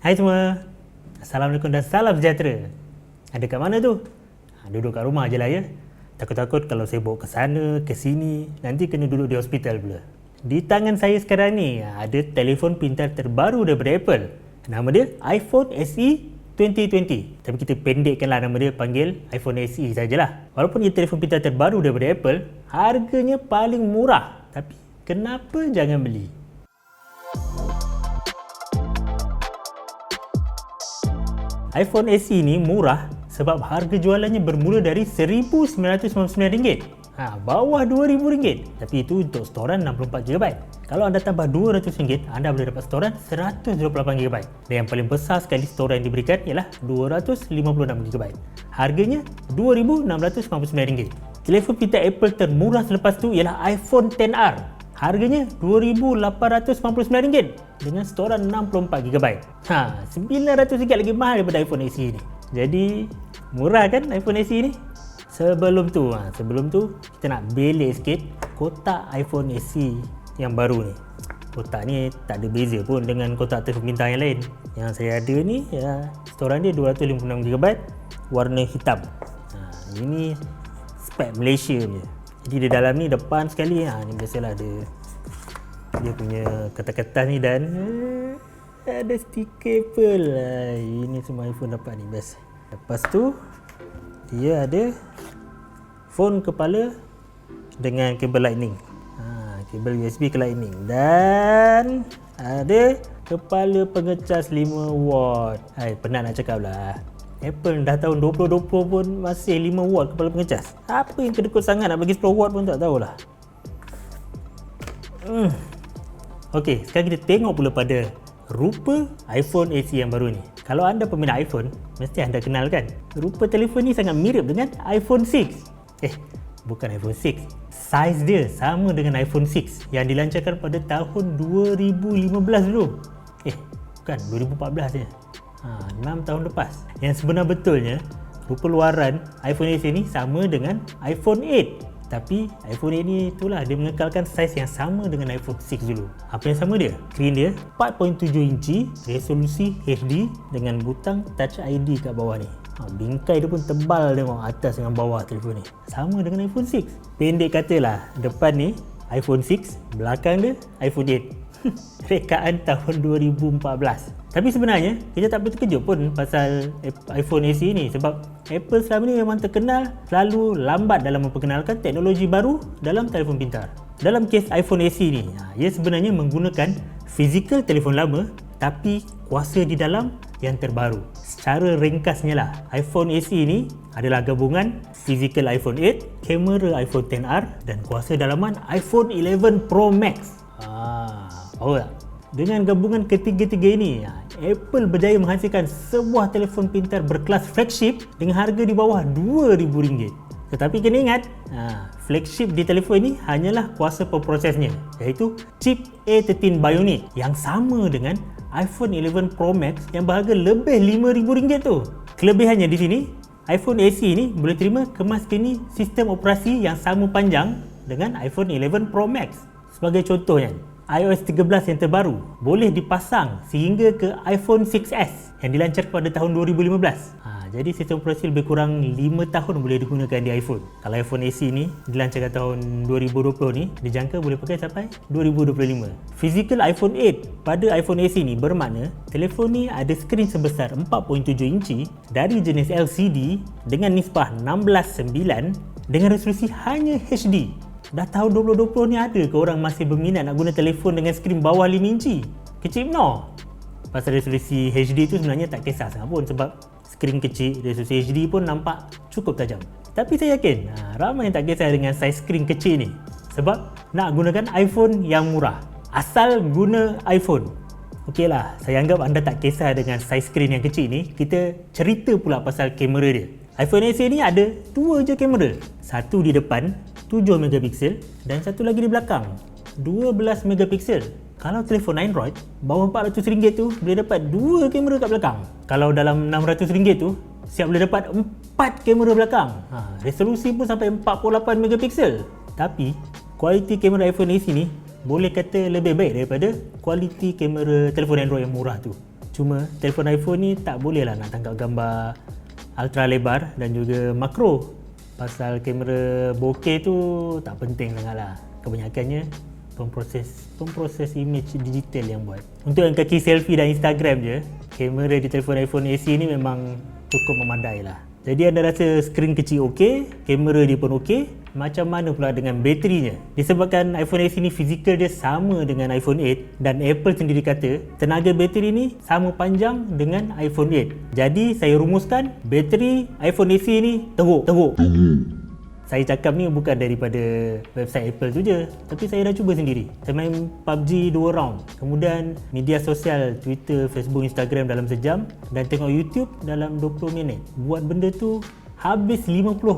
Hai semua, Assalamualaikum dan salam sejahtera. Ada kat mana tu? Duduk kat rumah je lah ya. Takut-takut kalau saya bawa ke sana, ke sini, nanti kena duduk di hospital pula. Di tangan saya sekarang ni ada telefon pintar terbaru daripada Apple. Nama dia iPhone SE 2020. Tapi kita pendekkanlah nama dia, panggil iPhone SE sajalah. Walaupun ia telefon pintar terbaru daripada Apple, harganya paling murah. Tapi kenapa jangan beli? iPhone SE ni murah sebab harga jualannya bermula dari RM1,999. Bawah RM2,000. Tapi itu untuk storan 64GB. Kalau anda tambah RM200, anda boleh dapat storan 128GB. Dan yang paling besar sekali storan yang diberikan ialah 256GB. Harganya RM2,699. Telefon pintar Apple termurah selepas tu ialah iPhone XR. Harganya RM2,899 dengan storan 64GB. RM900 lagi mahal daripada iPhone SE ni. Jadi murah kan iPhone SE ni? Sebelum tu kita nak belik sikit kotak iPhone SE yang baru ni. Kotak ni tak ada beza pun dengan kotak telefon pintar yang lain. Yang saya ada ni storan dia 256GB, warna hitam. Ini spek Malaysia punya. Jadi di dalam ni depan sekali ni biasalah dia punya kertas-kertas ni dan ada stiker Apple. Ini semua iPhone dapat ni best. Lepas tu dia ada phone kepala dengan kabel lightning. Kabel USB ke lightning dan ada kepala pengecas 5W. Penat nak cakap lah. Apple dah tahun 2020 pun masih 5W kepala pengecas. Apa yang kedekut sangat nak bagi 10W pun tak tahulah. Okey, sekarang kita tengok pula pada rupa iPhone SE yang baru ni. Kalau anda peminat iPhone, mesti anda kenal kan? Rupa telefon ni sangat mirip dengan iPhone 6. Bukan iPhone 6. Saiz dia sama dengan iPhone 6 yang dilancarkan pada tahun 2015 dulu. Bukan, 2014 je. 6 tahun lepas. Yang sebenar betulnya, rupa luaran iPhone SE ni sama dengan iPhone 8. Tapi iPhone 8 ni itulah dia mengekalkan saiz yang sama dengan iPhone 6 dulu. Apa yang sama dia? Skrin dia 4.7 inci, resolusi HD dengan butang Touch ID kat bawah ni. Bingkai dia pun tebal tengok atas dengan bawah telefon ni. Sama dengan iPhone 6. Pendek katalah, depan ni iPhone 6, belakang dia iPhone 8. Rekaan tahun 2014. Tapi sebenarnya kita tak perlu terkejut pun pasal iPhone SE ni sebab Apple selama ni memang terkenal selalu lambat dalam memperkenalkan teknologi baru dalam telefon pintar. Dalam kes iPhone SE ni, ia sebenarnya menggunakan fizikal telefon lama tapi kuasa di dalam yang terbaru. Secara ringkasnya lah, iPhone SE ni adalah gabungan fizikal iPhone 8, kamera iPhone XR dan kuasa dalaman iPhone 11 Pro Max. Tahu tak? Dengan gabungan ketiga-tiga ini, Apple berjaya menghasilkan sebuah telefon pintar berkelas flagship dengan harga di bawah RM2,000. Tetapi kena ingat, flagship di telefon ini hanyalah kuasa pemprosesnya, iaitu chip A13 Bionic yang sama dengan iPhone 11 Pro Max yang berharga lebih RM5,000 tu. Kelebihannya di sini, iPhone SE ni boleh terima kemaskini sistem operasi yang sama panjang dengan iPhone 11 Pro Max. Sebagai contohnya, iOS 13 yang terbaru boleh dipasang sehingga ke iPhone 6s yang dilancarkan pada tahun 2015. Jadi sistem operasi lebih kurang 5 tahun boleh digunakan di iPhone. Kalau iPhone SE ni dilancarkan tahun 2020 ni, dijangka boleh pakai sampai 2025. Physical iPhone 8 pada iPhone SE ni bermakna telefon ni ada skrin sebesar 4.7 inci dari jenis LCD dengan nisbah 16:9 dengan resolusi hanya HD. Dah tahun 2020 ni ada ke orang masih berminat nak guna telefon dengan skrin bawah 5 inci? Kecil no. Pasal resolusi HD tu sebenarnya tak kisah sangat pun sebab skrin kecil, resolusi HD pun nampak cukup tajam. Tapi saya yakin ramai yang tak kisah dengan saiz skrin kecil ni sebab nak gunakan iPhone yang murah. Asal guna iPhone. Okeylah, saya anggap anda tak kisah dengan saiz skrin yang kecil ni. Kita cerita pula pasal kamera dia. iPhone SE ni ada 2 je kamera. Satu di depan 7MP dan satu lagi di belakang 12MP. Kalau telefon Android bawah RM400 tu boleh dapat 2 kamera kat belakang. Kalau dalam RM600 tu siap boleh dapat 4 kamera belakang. Resolusi pun sampai 48MP. Tapi kualiti kamera iPhone SE ni boleh kata lebih baik daripada kualiti kamera telefon Android yang murah tu. Cuma telefon iPhone ni tak boleh lah nak tangkap gambar ultra lebar dan juga makro. Pasal kamera bokeh tu tak penting sangat lah. Kebanyakannya pemproses image digital yang buat. Untuk yang kaki selfie dan Instagram je, kamera di telefon iPhone SE ni memang cukup memadai lah. Jadi anda rasa skrin kecil okey, kamera dia pun okey, macam mana pula dengan baterinya? Disebabkan iPhone SE ni fizikal dia sama dengan iPhone 8 dan Apple sendiri kata tenaga bateri ni sama panjang dengan iPhone 8. Jadi saya rumuskan bateri iPhone SE ni teruk. Saya cakap ni bukan daripada website Apple tu je, tapi saya dah cuba sendiri. Saya main PUBG 2 round, kemudian media sosial Twitter, Facebook, Instagram dalam sejam dan tengok YouTube dalam 20 minit. Buat benda tu habis 50%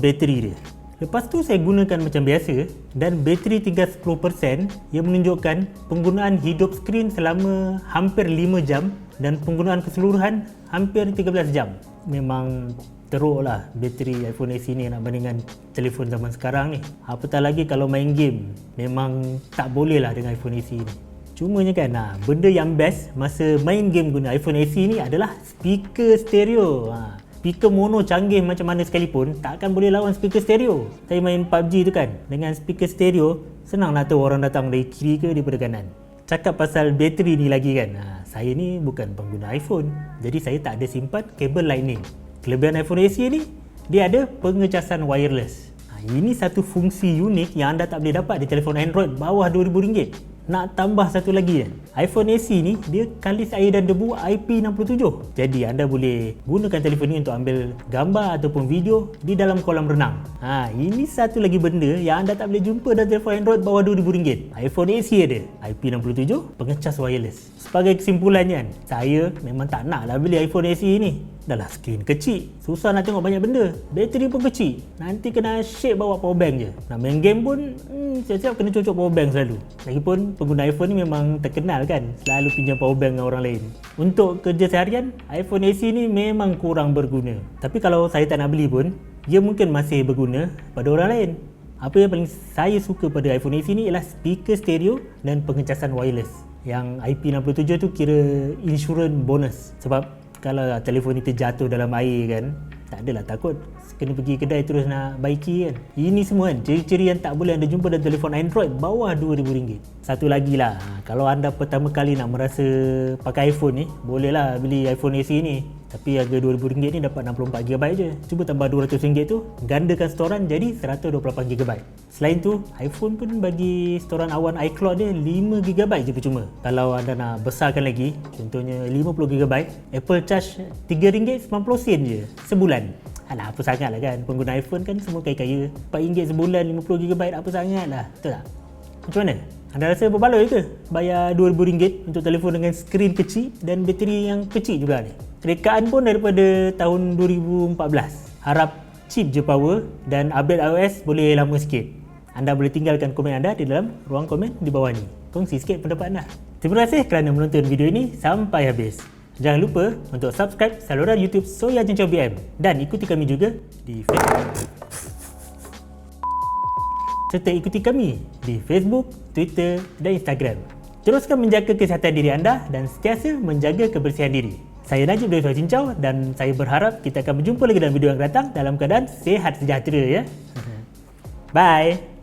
bateri dia. Lepas tu saya gunakan macam biasa dan bateri tinggal 10% yang menunjukkan penggunaan hidup skrin selama hampir 5 jam dan penggunaan keseluruhan hampir 13 jam. Memang teruk lah bateri iPhone SE ni nak bandingkan telefon zaman sekarang ni. Apatah lagi kalau main game, memang tak boleh lah dengan iPhone SE ni. Cumanya kan, benda yang best masa main game guna iPhone SE ni adalah speaker stereo. Speaker mono canggih macam mana sekalipun tak akan boleh lawan speaker stereo. Saya main PUBG tu kan, dengan speaker stereo senang nak tahu orang datang dari kiri ke daripada kanan. Cakap pasal bateri ni lagi kan, saya ni bukan pengguna iPhone, jadi saya tak ada simpan kabel lightning. Kelebihan iPhone SE ni, dia ada pengecasan wireless. Ini satu fungsi unik yang anda tak boleh dapat di telefon Android bawah RM2,000. Nak tambah satu lagi kan, iPhone SE ni dia kalis air dan debu IP67. Jadi anda boleh gunakan telefon ni untuk ambil gambar ataupun video di dalam kolam renang. Ini satu lagi benda yang anda tak boleh jumpa dalam telefon Android bawah RM2,000. iPhone SE ada IP67, pengecas wireless. Sebagai kesimpulannya, saya memang tak nak lah beli iPhone SE ni. Dah lah skrin kecil, susah nak tengok banyak benda, bateri pun kecil, nanti kena share bawa powerbank je. Nak main game pun siap-siap kena cocok powerbank selalu. Lagipun pengguna iPhone ni memang terkenal kan, selalu pinjam powerbank dengan orang lain. Untuk kerja seharian, iPhone SE ni memang kurang berguna. Tapi kalau saya tak nak beli pun, dia mungkin masih berguna pada orang lain. Apa yang paling saya suka pada iPhone SE ni ialah speaker stereo dan pengecasan wireless. Yang IP67 tu kira insurance bonus. Sebab kalau telefon ni terjatuh dalam air kan, tak adalah takut kena pergi kedai terus nak baiki kan. Ini semua kan ciri-ciri yang tak boleh anda jumpa dalam telefon Android bawah RM2,000. Satu lagi lah, kalau anda pertama kali nak merasa pakai iPhone ni, bolehlah beli iPhone SE ni. Tapi harga RM2,000 ni dapat 64GB je. Cuba tambah RM200 tu, gandakan storan jadi 128GB. Selain tu, iPhone pun bagi storan awan iCloud dia 5GB je percuma. Kalau anda nak besarkan lagi, contohnya 50GB, Apple charge RM3.90 je sebulan. Alah, apa sangat lah kan, pengguna iPhone kan semua kaya-kaya. RM4 sebulan 50GB apa sangat lah, betul tak? Macam mana? Anda rasa berbaloi ke bayar RM2,000 untuk telefon dengan skrin kecil dan bateri yang kecil juga ni? Rekaan pun daripada tahun 2014. Harap cheap je power dan update iOS boleh lama sikit. Anda boleh tinggalkan komen anda di dalam ruang komen di bawah ni. Kongsi sikit pendapat anda. Terima kasih kerana menonton video ini sampai habis. Jangan lupa untuk subscribe saluran YouTube Soya Jencau BM dan ikuti kami juga di Facebook. Serta ikuti kami di Facebook, Twitter dan Instagram. Teruskan menjaga kesihatan diri anda dan sentiasa menjaga kebersihan diri. Saya Najib dari Soya Jencau dan saya berharap kita akan berjumpa lagi dalam video yang akan datang dalam keadaan sihat sejahtera ya. Bye.